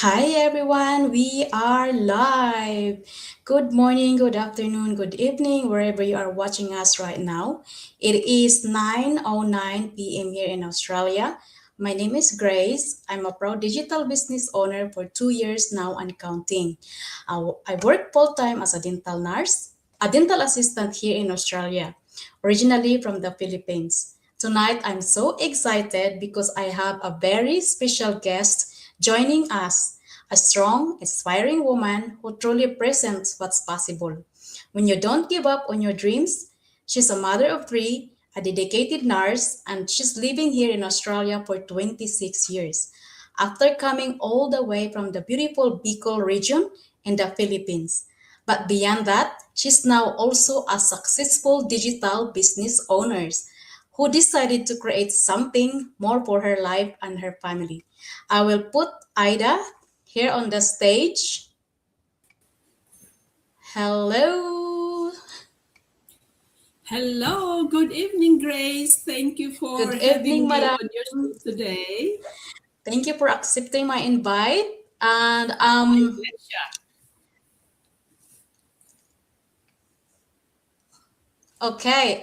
Hi everyone, we are live. Good morning, good afternoon, good evening, wherever you are watching us right now. It is 9:09 p.m. here in Australia. My name is Grace. I'm a proud digital business owner for 2 years now and counting. I work full time as a dental nurse, a dental assistant here in Australia, originally from the Philippines. Tonight, I'm so excited because I have a very special guest joining us, a strong, inspiring woman who truly presents what's possible. When you don't give up on your dreams, she's a mother of three, a dedicated nurse, and she's living here in Australia for 26 years. After coming all the way from the beautiful Bicol region in the Philippines. But beyond that, she's now also a successful digital business owner who decided to create something more for her life and her family. I will put Ida here on the stage. Hello. Hello, good evening, Grace. Thank you for Good having evening, me madam. on your show today. Thank you for accepting my invite. And My pleasure. okay,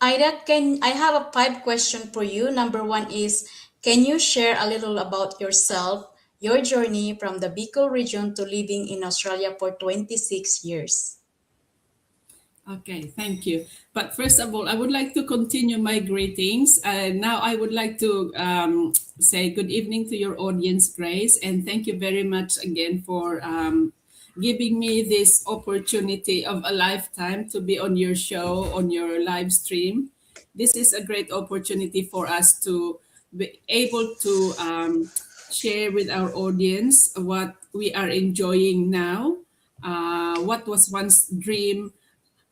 Ida, can I have a five question for you? Number one is, can you share a little about yourself, your journey from the Bicol region to living in Australia for 26 years? Okay, thank you. But first of all, I would like to continue my greetings. Now, I would like to say good evening to your audience, Grace, and thank you very much again for giving me this opportunity of a lifetime to be on your show, on your live stream. This is a great opportunity for us to be able to share with our audience what we are enjoying now, what was once dream,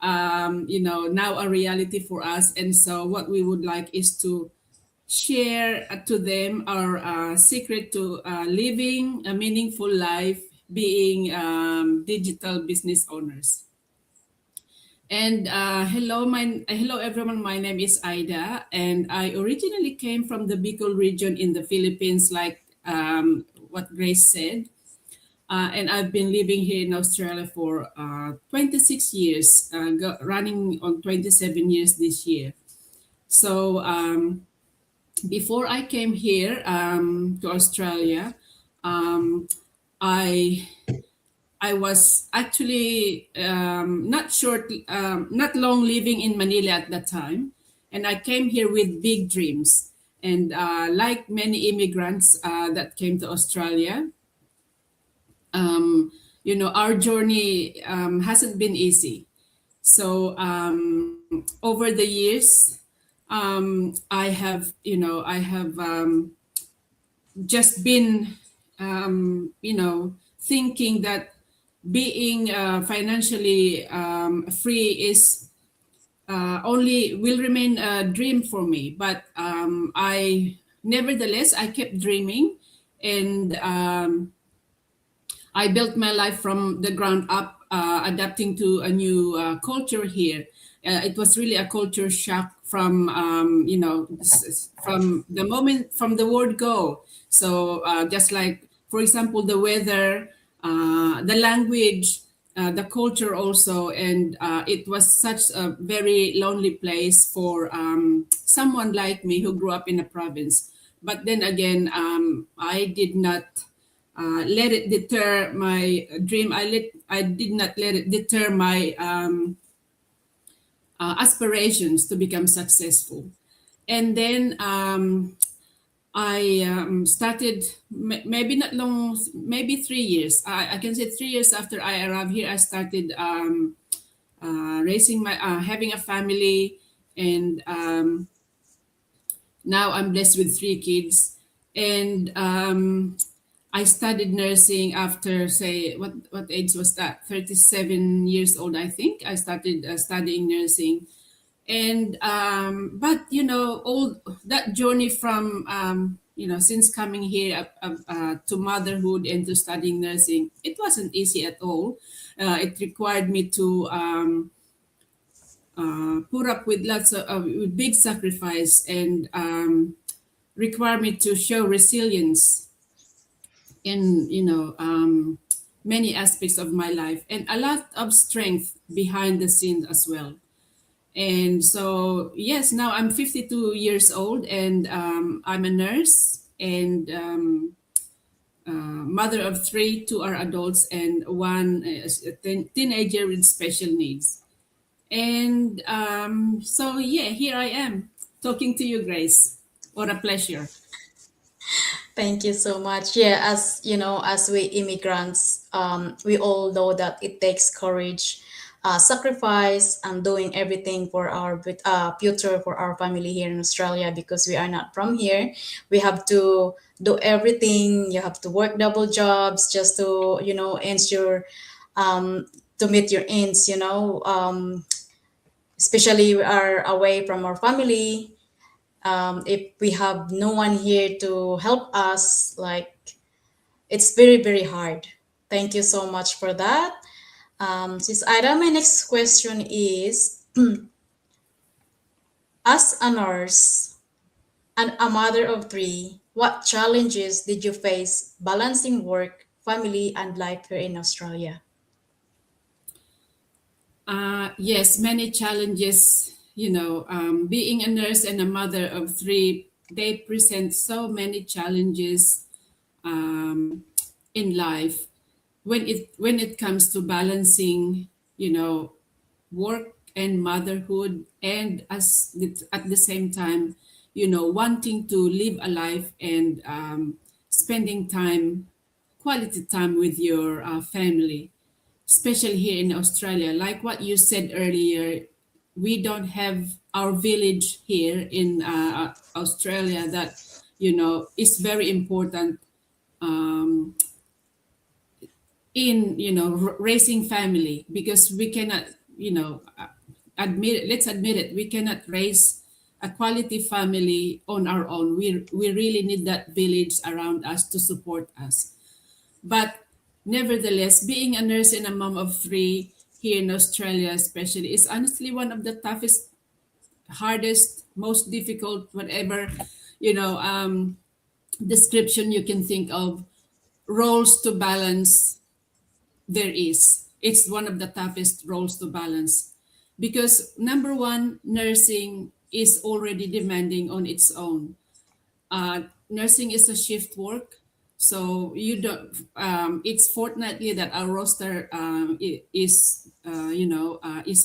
now a reality for us. And so, what we would like is to share to them our secret to living a meaningful life, being digital business owners. And hello everyone. My name is Ida, and I originally came from the Bicol region in the Philippines, like what Grace said. And I've been living here in Australia for 26 years, running on 27 years this year. So before I came here to Australia, um, I I was actually not long living in Manila at that time, and I came here with big dreams. And like many immigrants that came to Australia, um, our journey hasn't been easy. So over the years, I have just been, thinking that being financially free is only will remain a dream for me. But nevertheless, I kept dreaming, and I built my life from the ground up, adapting to a new culture here. It was really a culture shock from, from the moment, from the word go. So just like, for example, the weather, the language, the culture also, and it was such a very lonely place for someone like me who grew up in a province. But then again, I did not let it deter my dream. I did not let it deter my aspirations to become successful. And then I started, maybe not long, maybe 3 years. I can say 3 years after I arrived here, I started raising having a family, and now I'm blessed with three kids. And I studied nursing after, say, what age was that? 37 years old, I think. I started studying nursing. And but all that journey from since coming here to motherhood and to studying nursing, it wasn't easy at all. It required me to put up with lots of with big sacrifice and require me to show resilience in many aspects of my life and a lot of strength behind the scenes as well. And so yes, now I'm 52 years old and I'm a nurse and mother of three. Two are adults and one is a teenager with special needs. And so yeah, here I am talking to you, Grace. What a pleasure. Thank you so much. Yeah, as you know, as we immigrants, we all know that it takes courage, sacrifice, and doing everything for our future, for our family here in Australia, because we are not from here. We have to do everything. You have to work double jobs just to, ensure, um, to meet your ends. Especially we are away from our family. If we have no one here to help us, like, it's very, very hard. Thank you so much for that. Sis Ida, my next question is, as a nurse and a mother of three, what challenges did you face balancing work, family, and life here in Australia? Yes, many challenges. Being a nurse and a mother of three, they present so many challenges um, in life when it comes to balancing, work and motherhood, and at the same time, wanting to live a life and spending quality time with your family, especially here in Australia. Like what you said earlier, we don't have our village here in Australia that is very important um, in raising family, because we cannot let's admit it, we cannot raise a quality family on our own. We really need that village around us to support us. But nevertheless, being a nurse and a mom of three here in Australia, especially, is honestly one of the toughest, hardest, most difficult, whatever, you know, um, description you can think of, roles to balance there is. It's one of the toughest roles to balance because number one, nursing is already demanding on its own. Nursing is a shift work, so you don't. It's fortnightly that our roster is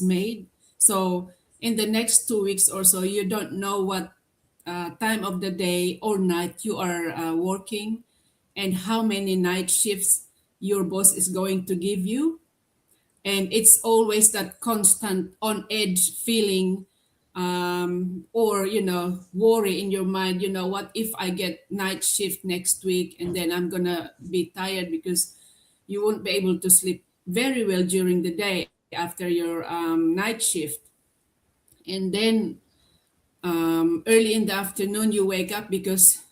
made. So in the next 2 weeks or so, you don't know what time of the day or night you are working, and how many night shifts your boss is going to give you, and it's always that constant on edge feeling, or worry in your mind, what if I get night shift next week and then I'm gonna be tired, because you won't be able to sleep very well during the day after your night shift. And then early in the afternoon you wake up because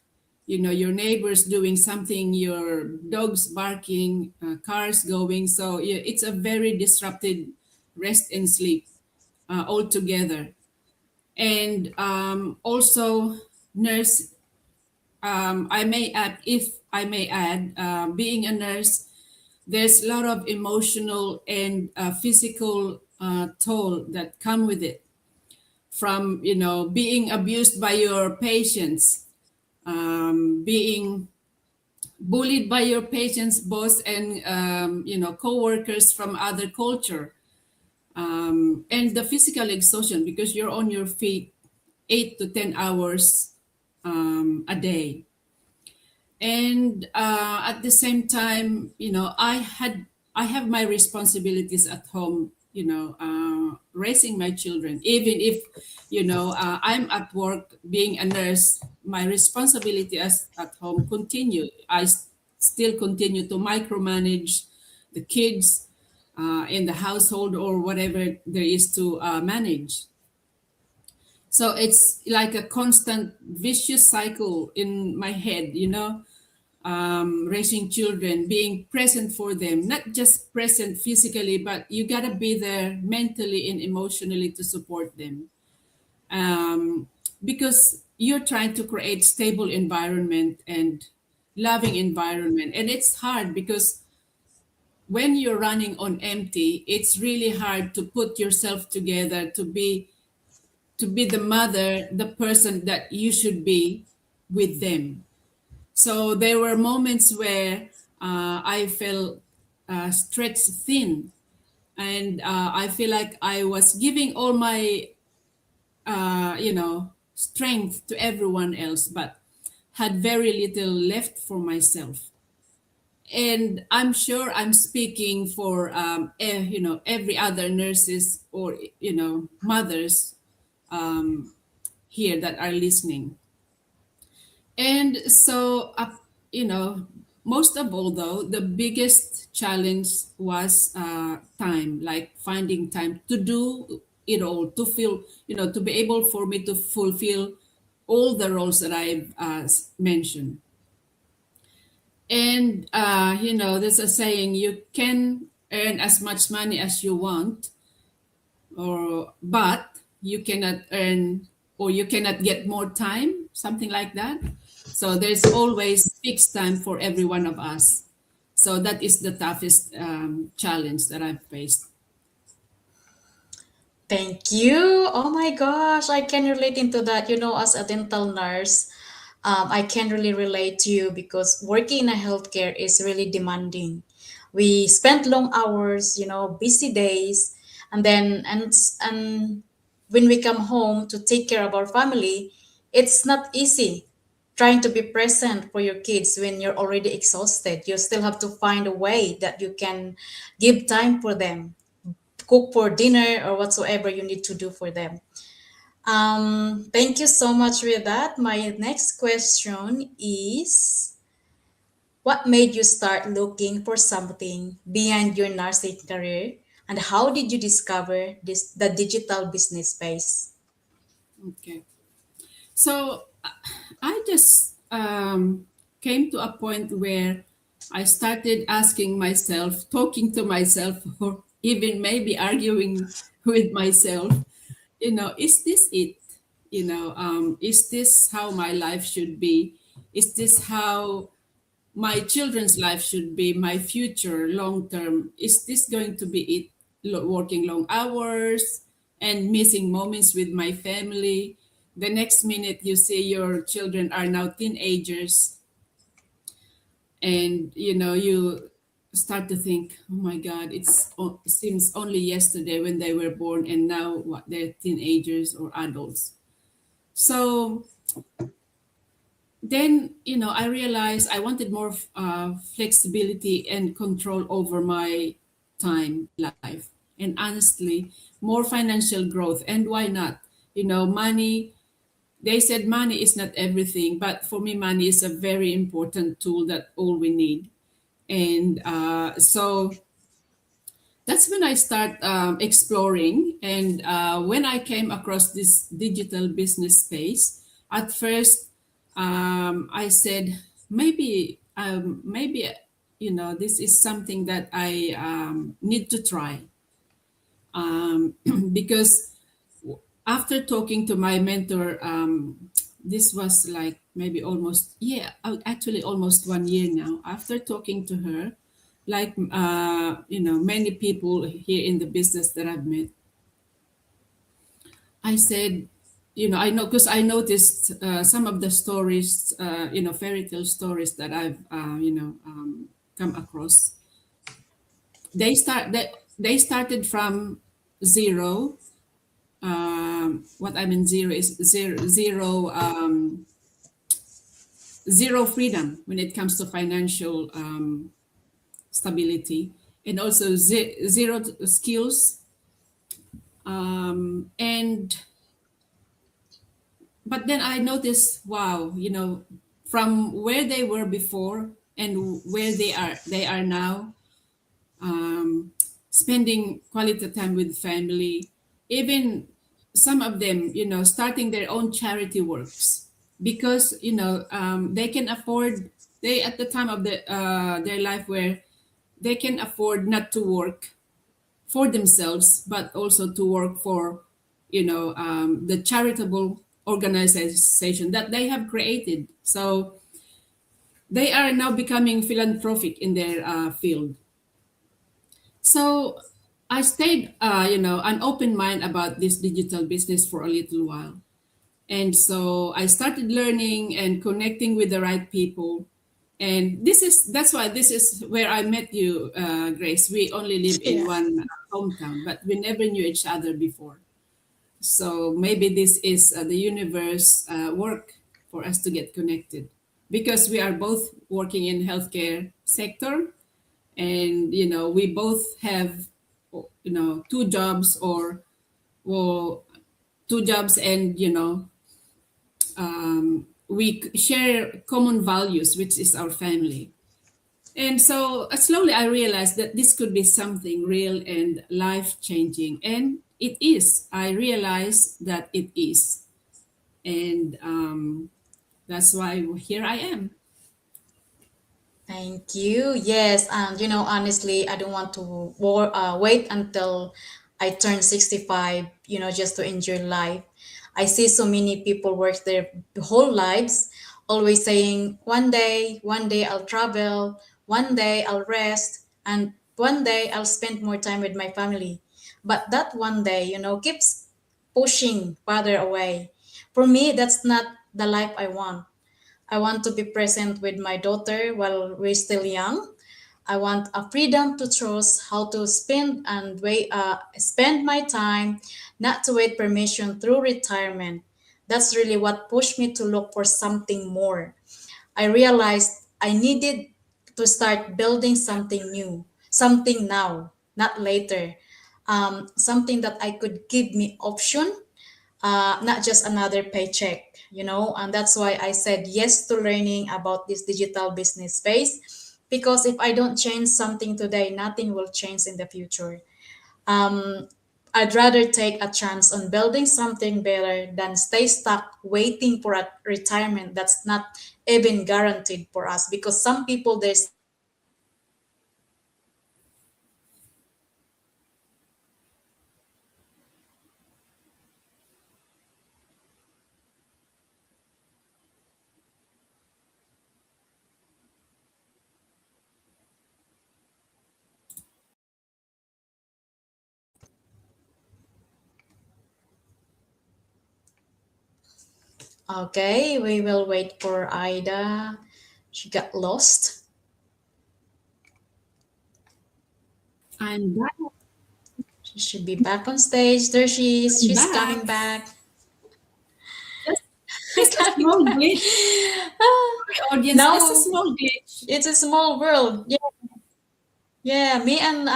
your neighbors doing something, your dogs barking, cars going, so yeah, it's a very disrupted rest and sleep altogether. And also, nurse, if I may add, being a nurse, there's a lot of emotional and physical toll that come with it, from being abused by your patients, being bullied by your patients, boss, and co-workers from other culture, and the physical exhaustion because you're on your feet 8 to 10 hours a day. And at the same time, I have my responsibilities at home, raising my children. Even if I'm at work being a nurse, my responsibility as at home continue. Still continue to micromanage the kids in the household or whatever there is to manage. So it's like a constant vicious cycle in my head. raising children, being present for them, not just present physically, but you gotta be there mentally and emotionally to support them. um, because you're trying to create stable environment and loving environment, and it's hard because when you're running on empty, it's really hard to put yourself together to be the mother, the person that you should be with them. So there were moments where I felt stretched thin, and I feel like I was giving all my strength to everyone else, but had very little left for myself. And I'm sure I'm speaking for every other nurses or mothers here that are listening. And so, most of all, though, the biggest challenge was time, like finding time to do it all, to feel, to be able for me to fulfill all the roles that I've mentioned. And, there's a saying, you can earn as much money as you want, or but you cannot earn or you cannot get more time, something like that. So there's always fixed time for every one of us. So that is the toughest challenge that I've faced. Thank you. Oh my gosh, I can relate into that. You know, as a dental nurse, I can really relate to you because working in a healthcare is really demanding. We spend long hours, you know, busy days, and then and when we come home to take care of our family, it's not easy trying to be present for your kids when you're already exhausted. You still have to find a way that you can give time for them, cook for dinner or whatsoever you need to do for them. Thank you so much with that. My next question is, what made you start looking for something beyond your nursing career, and how did you discover the digital business space? Okay. So I just came to a point where I started asking myself, talking to myself, or even maybe arguing with myself, is this it? Is this how my life should be? Is this how my children's life should be, my future long term? Is this going to be it? Working long hours and missing moments with my family. The next minute you see your children are now teenagers, and you start to think, oh my god, it seems only yesterday when they were born, and now what, they're teenagers or adults. So then I realized I wanted more flexibility and control over my time life, and honestly more financial growth. And why not? Money, they said money is not everything, but for me money is a very important tool that all we need. And so that's when I start exploring. And when I came across this digital business space, at first I said, maybe this is something that I need to try, because after talking to my mentor, this was like maybe almost, yeah, actually almost 1 year now. After talking to her, like many people here in the business that I've met, I said, I know, because I noticed some of the stories, fairy tale stories that I've come across. They started from zero. What I mean zero is zero freedom when it comes to financial stability, and also zero skills, and but then I noticed, wow, from where they were before and where they are now, spending quality time with family, even some of them, starting their own charity works, because they can afford they at the time of their life where they can afford not to work for themselves, but also to work for, the charitable organization that they have created. So they are now becoming philanthropic in their field. So I stayed, an open mind about this digital business for a little while. And so I started learning and connecting with the right people. And that's why this is where I met you, Grace. We only live in Yeah. one hometown, but we never knew each other before. So maybe this is the universe work for us to get connected, because we are both working in healthcare sector, and we both have two jobs, or well, two jobs, and we share common values, which is our family. And so slowly I realized that this could be something real and life changing, and it is. I realized that it is, and that's why here I am. Thank you. Yes, and honestly, I don't want to wait until I turn 65, just to enjoy life. I see so many people work their whole lives, always saying, one day I'll travel, one day I'll rest, and one day I'll spend more time with my family. But that one day, keeps pushing farther away. For me, that's not the life I want. I want to be present with my daughter while we're still young. I want a freedom to choose how to spend my time, not to wait permission through retirement. That's really what pushed me to look for something more. I realized I needed to start building something new, something now, not later. Something that I could give me option, not just another paycheck, and that's why I said yes to learning about this digital business space, because if I don't change something today, nothing will change in the future. um, I'd rather take a chance on building something better than stay stuck waiting for a retirement that's not even guaranteed for us, because some people they say retirement is guaranteed, but retirement is not guaranteed. Okay, we will wait for Ida. She got lost. I'm back. She should be back on stage. There she is. I'm She's coming back. back. Just, just a Coming small back. glitch. Ah, Sorry, audience, just a now small glitch. it's a small world. Yeah, yeah. Me and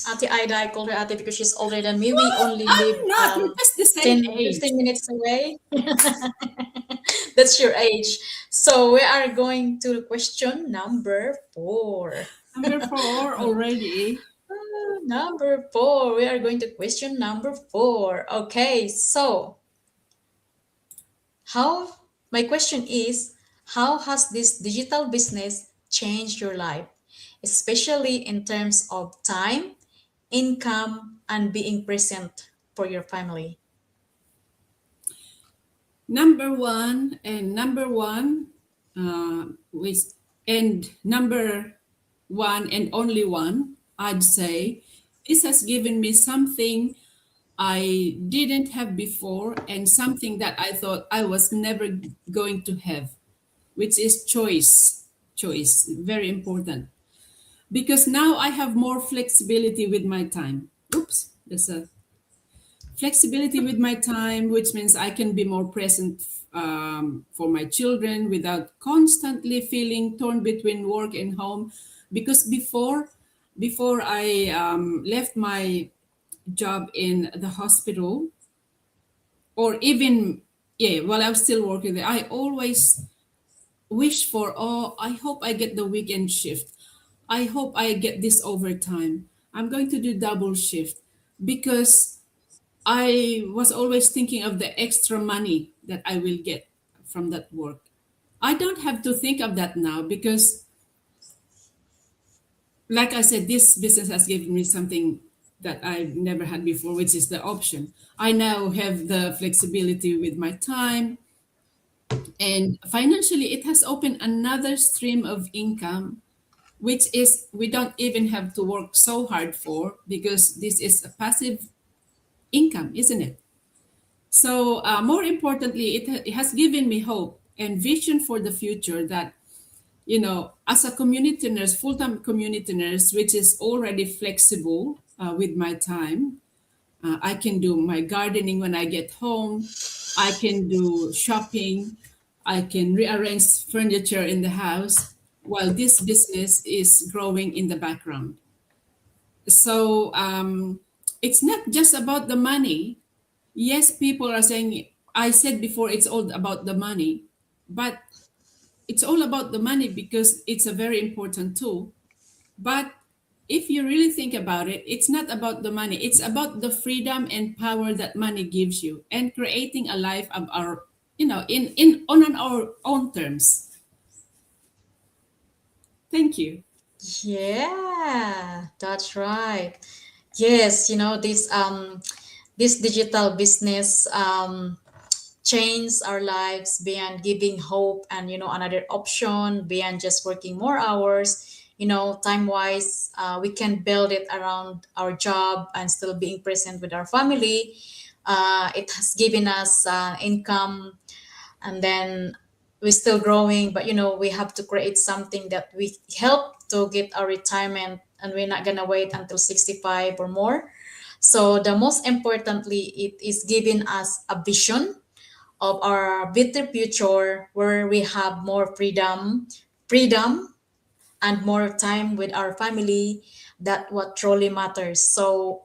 Ate Ida, I call her Ate because she's older than me. We What? only live I'm not. We're just the same 10, age. 15 minutes away. That's your age. So we are going to question number 4. Number four already. Number 4. We are going to question number 4. Okay, so how, my question is, how has this digital business changed your life, especially in terms of time, income, and being present for your family? Number one, with and number one and only one, I'd say this has given me something I didn't have before, and something that I thought I was never going to have, which is choice. Choice, very important. Because now I have more flexibility with my time. Oops, there's a flexibility with my time, which means I can be more present for my children without constantly feeling torn between work and home. Because before I left my job in the hospital, or even while I was still working there, I always wish for, oh, I hope I get the weekend shift. I hope I get this overtime. I'm going to do double shift, because I was always thinking of the extra money that I will get from that work. I don't have to think of that now because, like I said, this business has given me something that I've never had before, which is the option. I now have the flexibility with my time, and financially, it has opened another stream of income, which is we don't even have to work so hard for because this is a passive income, isn't it? So, more importantly, it has given me hope and vision for the future that, as a community nurse, full-time community nurse, which is already flexible with my time, I can do my gardening when I get home. I can do shopping. I can rearrange furniture in the house while this business is growing in the background. So it's not just about the money. Yes, people are saying, I said before, it's all about the money, but it's all about the money because it's a very important tool. But if you really think about it, it's not about the money. It's about the freedom and power that money gives you and creating a life of our, in on our own terms. Thank you. Yeah, that's right. Yes, this digital business change our lives beyond giving hope and another option beyond just working more hours. Time wise, we can build it around our job and still being present with our family. It has given us income, and then we're still growing, but we have to create something that we help to get our retirement, and we're not gonna wait until 65 or more. So the most importantly, it is giving us a vision of our better future where we have more freedom and more time with our family. That what truly matters. So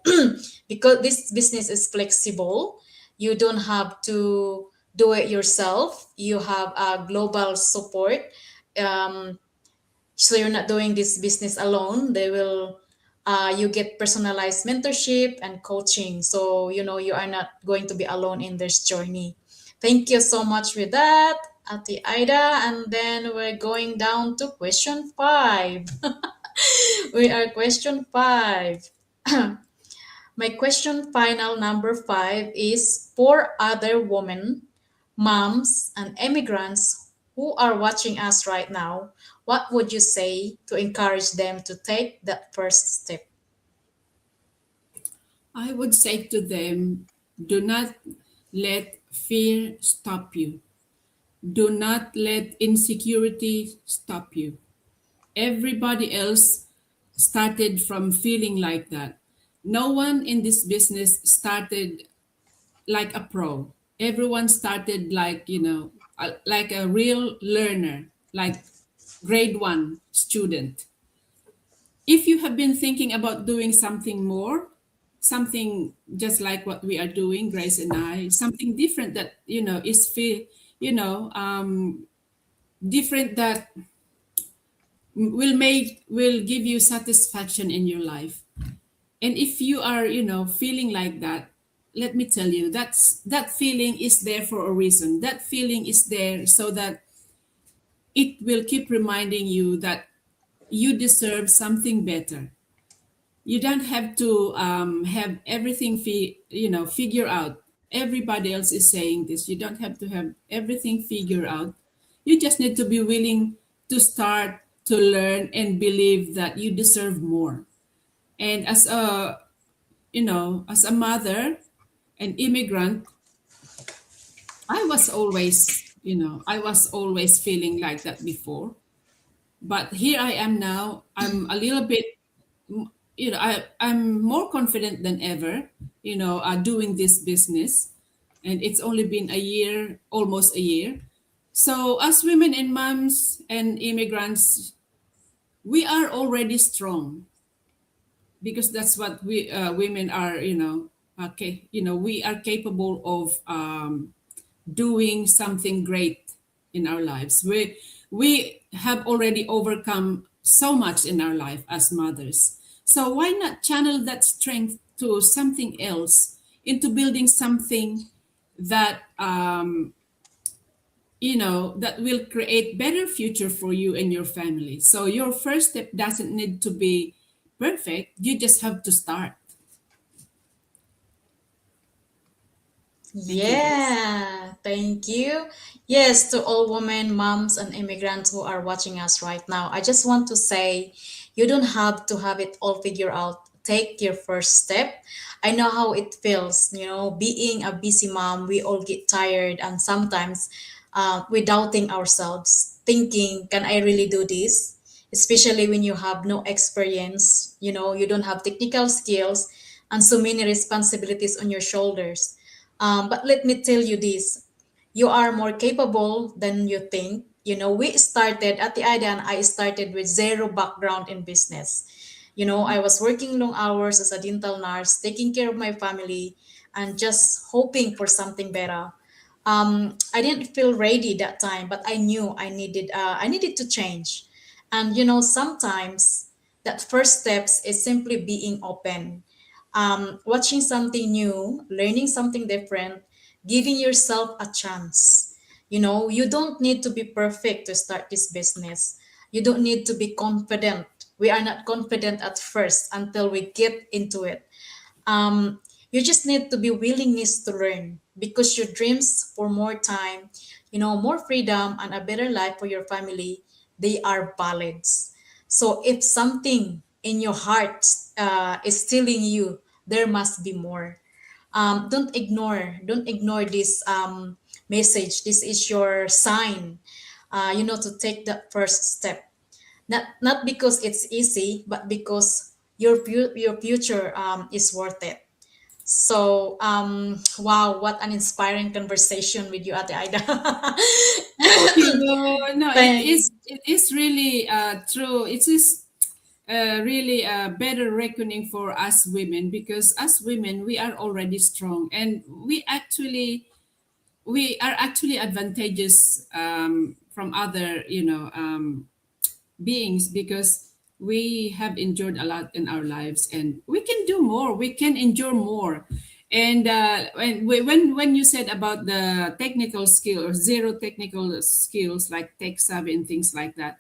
because this business is flexible, you don't have to do it yourself. You have a global support. um, so you're not doing this business alone. They will You get personalized mentorship and coaching, so you are not going to be alone in this journey. Thank you so much with that, Ati Aida. And then we're going down to question 5. We are question 5. My question final number 5 is for other women, moms, and immigrants who are watching us right now. What would you say to encourage them to take that first step? I would say to them, do not let fear stop you. Do not let insecurity stop you. Everybody else started from feeling like that. No one in this business started like a pro. Everyone started like, like a real learner, like grade one student. If you have been thinking about doing something more, something just like what we are doing, Grace and I, something different that, is feel, different that will give you satisfaction in your life. And if you are, feeling like that, let me tell you, that feeling is there for a reason. That feeling is there so that it will keep reminding you that you deserve something better. You don't have to have everything figure out. Everybody else is saying this. You don't have to have everything figured out. You just need to be willing to start to learn and believe that you deserve more. And as a mother, an immigrant, I was always feeling like that before. But here I am now. I'm a little bit, I'm more confident than ever, doing this business. And it's only been a year, almost a year. So, as women and moms and immigrants, we are already strong because that's what we women are, okay, we are capable of doing something great in our lives. We have already overcome so much in our life as mothers. So why not channel that strength to something else, into building something that that will create better future for you and your family. So your first step doesn't need to be perfect. You just have to start. Thank you, Grace. Yeah, thank you. Yes, to all women, moms, and immigrants who are watching us right now, I just want to say you don't have to have it all figured out. Take your first step. I know how it feels, being a busy mom, we all get tired, and sometimes we're doubting ourselves, thinking, can I really do this? Especially when you have no experience, you don't have technical skills, and so many responsibilities on your shoulders. But let me tell you this, you are more capable than you think. We started at the IDA, and I started with zero background in business. I was working long hours as a dental nurse, taking care of my family, and just hoping for something better. I didn't feel ready that time, but I knew I needed to change. And sometimes that first steps is simply being open, watching something new, learning something different, giving yourself a chance. You don't need to be perfect to start this business. You don't need to be confident. We are not confident at first until we get into it. um, you just need to be willingness to learn, because your dreams for more time, more freedom and a better life for your family, they are valid. So if something in your heart is telling you there must be more, don't ignore this message. This is your sign, to take that first step. Not because it's easy, but because your future is worth it. So, wow, what an inspiring conversation with you, Ate Aida. Thank you. No, Thank, it is really true. It is really a better reckoning for us women, because as women we are already strong, and we are actually advantageous from other beings, because we have endured a lot in our lives, and we can do more, we can endure more. And when you said about the technical skill or zero technical skills like tech savvy and things like that,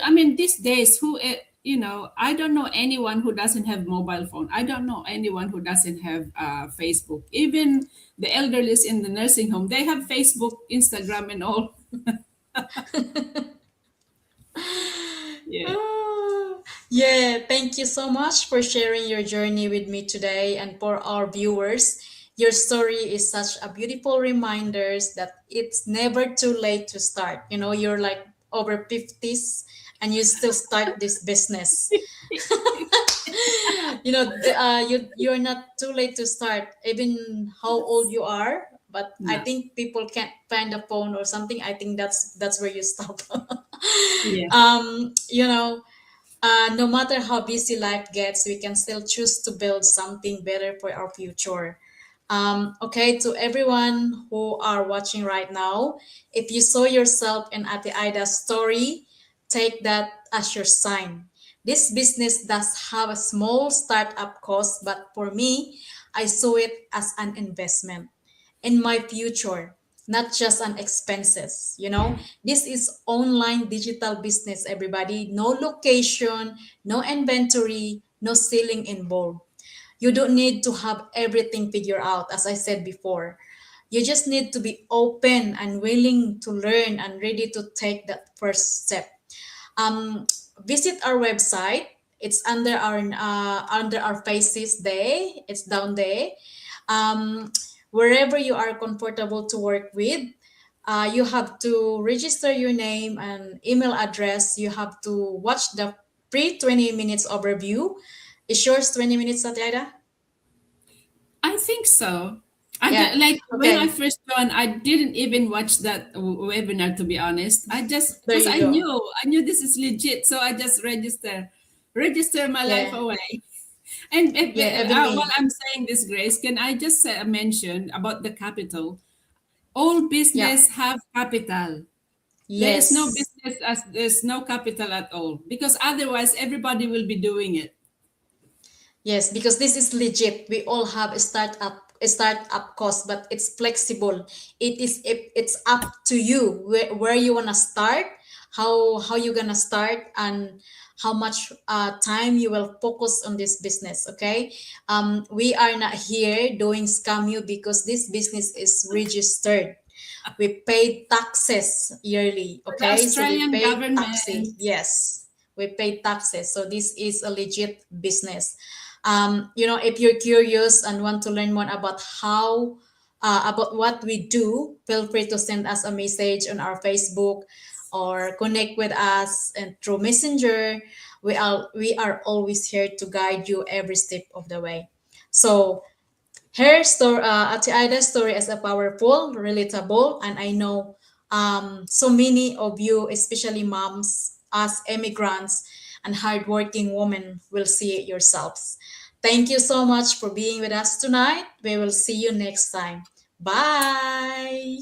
I mean, these days, I don't know anyone who doesn't have mobile phone. I don't know anyone who doesn't have Facebook. Even the elderly in the nursing home, they have Facebook, Instagram, and all. Yeah. Ah, yeah, thank you so much for sharing your journey with me today, and for our viewers. Your story is such a beautiful reminders that it's never too late to start. You're like over 50s and you still start this business. You're not too late to start, even how old you are. But I No. think people can't find a phone or something. I think that's where you stop. Yeah. No matter how busy life gets, we can still choose to build something better for our future. Okay, to everyone who are watching right now, if you saw yourself in Ate Aida's story, take that as your sign. This business does have a small startup cost, but for me, I saw it as an investment in my future, not just an expenses. This is online digital business, everybody. No location, no inventory, no selling involved. You don't need to have everything figured out, as I said before. You just need to be open and willing to learn and ready to take that first step. um, Visit our website. It's under our faces there. It's down there. um, Wherever you are comfortable to work with, you have to register your name and email address. You have to watch the pre 20 minutes overview. Is yours 20 minutes, Satyada? I think so. Yeah. Like when I Okay. first joined, I didn't even watch that webinar, to be honest. I just, There because you go. I knew this is legit, so I just register my life Yeah. away. And Yeah. Even while me. I'm saying this, Grace, can I just mention about the capital? All Yeah. business have capital. There is no Yes. business as there's no capital at all, because otherwise everybody will be doing it. Yes, because this is legit. We all have a startup startup cost, but it's flexible. It's up to you where you want to start, how you gonna start, and how much time you will focus on this business. Okay, we are not here doing scam you, because this business is registered. We pay taxes yearly. For the Okay, so we Australian pay taxes. government. Yes, we pay taxes, so this is a legit business. If you're curious and want to learn more about how about what we do, feel free to send us a message on our Facebook, or connect with us and through Messenger. We are always here to guide you every step of the way. So her story, Ate Ida's story, is a powerful, relatable, and I know so many of you, especially moms, as immigrants and hardworking women, will see it yourselves. Thank you so much for being with us tonight. We will see you next time. Bye.